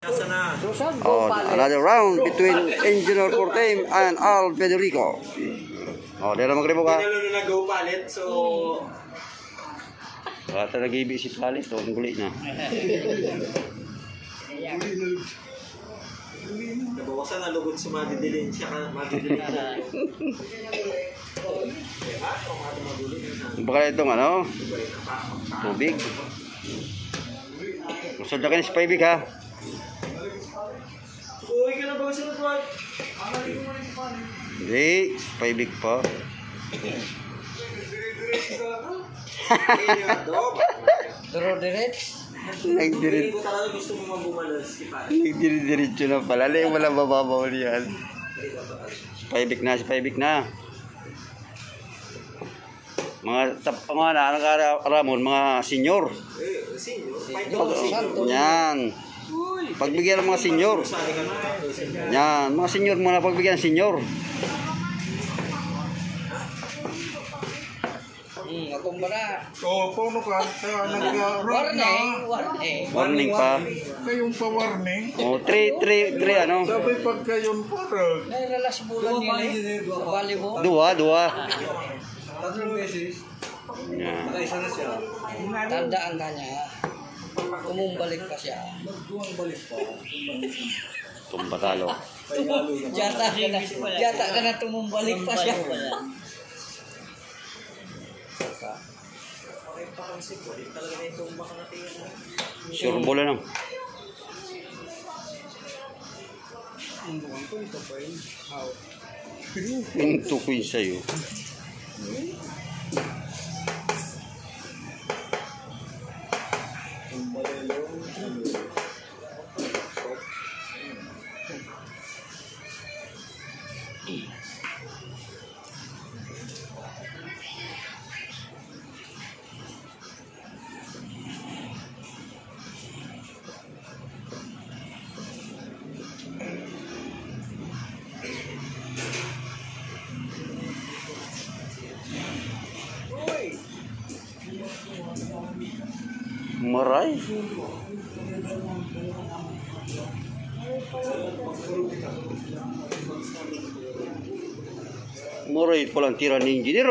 Oh, another round between Engineer Cortem and Al Federico. Oh, dala magribo ka. Pinalo na nag-go palit, so... Bata nag-ibig si palit, o, ang guli na. Nabawasan na lugod sa madidilin siya ka, madidilin siya. Baka itong ano, tubig. Masod na kayo si Paibig ha. Uy, ka na ba sa lutuan? Hindi, Paibig pa. Nagdirit. Nagdirit-diritso na pala. Alay, wala mababaw niyan. Si Paibig na. Mga Ramon, mga senior. Yan. Pagbigyan ng mga senior. Yan, mga senior muna pagbigyan ng senior. Akong bara. So, paano ka? Warning pa. Kayong pa-warning. Oh, 3 ano? Sabi pag kayong parang. Nailalas bulan nila. Bali mo. Dua. Tatlong beses. Yan. Isa na siya. Tandaan ka niya. Tumumbalik pa siya. Balik pa. Tumbatalo. Yata ka na tumumbalik pa siya. Sure bola lang. Pinto ko yun sa'yo. Maray. Maray palang tira ni engineer.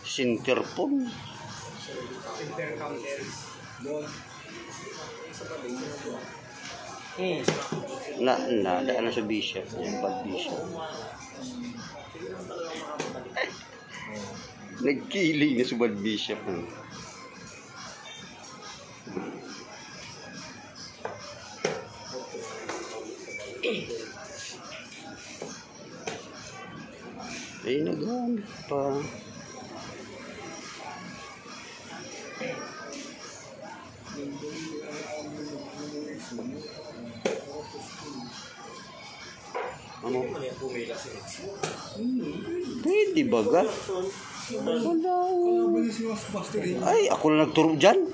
Sinterpon. Daan na sa bishop. Yung bad bishop. Nagkiling na sa bad bishop. Ay, nagamit pa. Ano? Pwede ba ga? Ay, ako na nagturo dyan.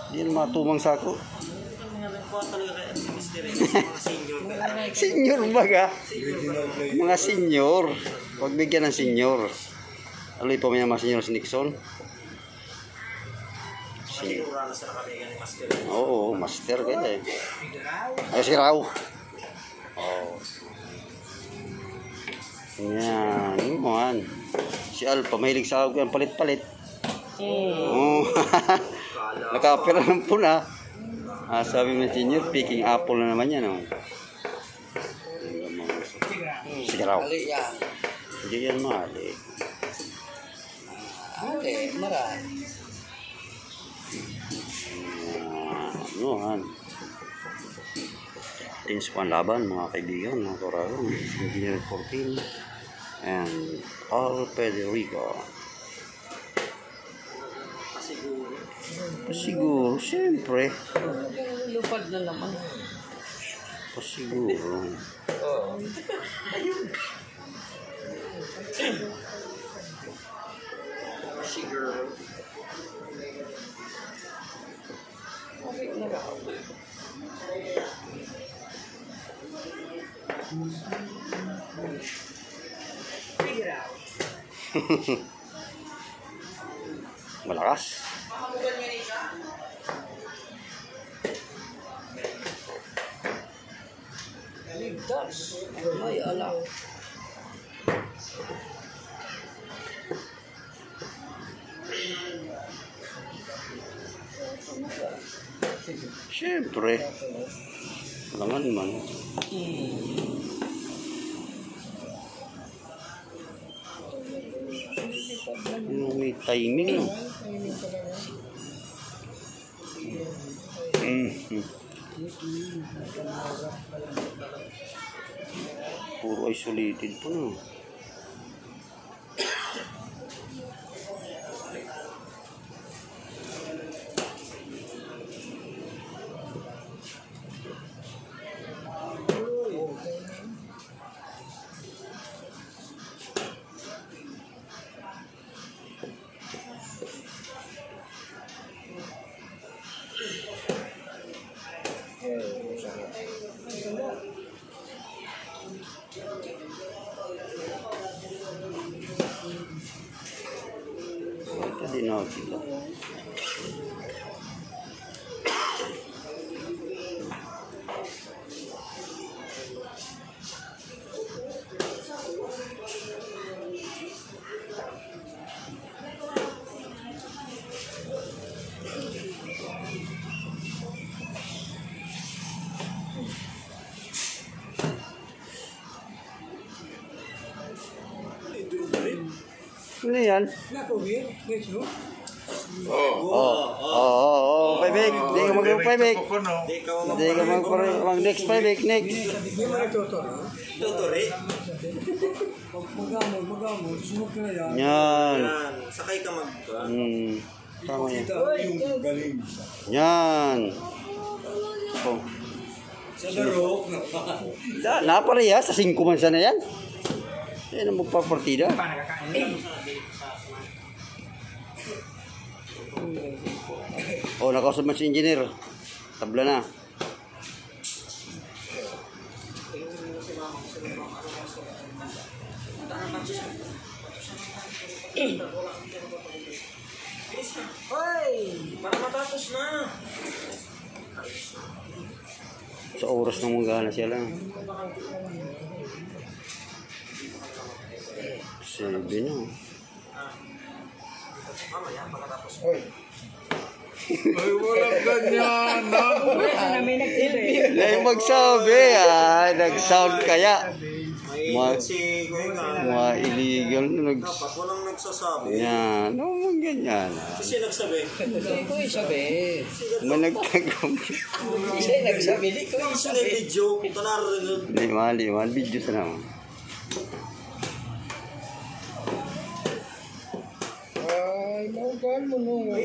Hindi na matumang sa ako. Senior ba ga? Mga senior. Pagbigyan ng senior. Aloy pa may mga senior si Nixon. Oo, master kaya eh. Ay, si Rao. Oh. Yan, yun. Si Alpha, mahilig sa ako yan, palit-palit. Oh. Nakapira ng pula. Sabi mo senior, picking apple na naman yan. Oh. Si Rao. Hindi yan mali. Marami. Yan. Tense pa ang laban, mga kaibigan, mga kararo. Engineer Cortem and Al Federico. Pasiguro, siyempre. Lupad na naman. Pasiguro. Siguro. Okay na raw. Figure out. Malakas. Das. Ay, ala. Siyempre. Langan man. Yung may timing, no? Puro isolated po, no? Hindi na sila. Ano yan? Payback. Hindi ka mag-payback. Hindi ka mag-next payback. Next. Tuturi. Yan. Yan. Sakay ka mag... Tama yan. Yan. Oh. Naparehas. Sa 5 man sana yan. Yan ang magpapartida. Oh, nakausap man si engineer. Tabla na. Hoy! Para matapos na. Sa oras na mong gana siya lang. 7 na. Ay, walang ganyan, no? Ay, magsabi, nag-sound kaya. May si Kuya Gan. Mga illegal na Dapat walang nagsasabi. Yan, ano mo ganyan. Kasi nagsabi. Hindi ko isabi. Managtagam. Siya nagsabi. Hindi ko Kasi isabi. video. Ito narinig. Lima, video sa naman. Ay, naugan mo no.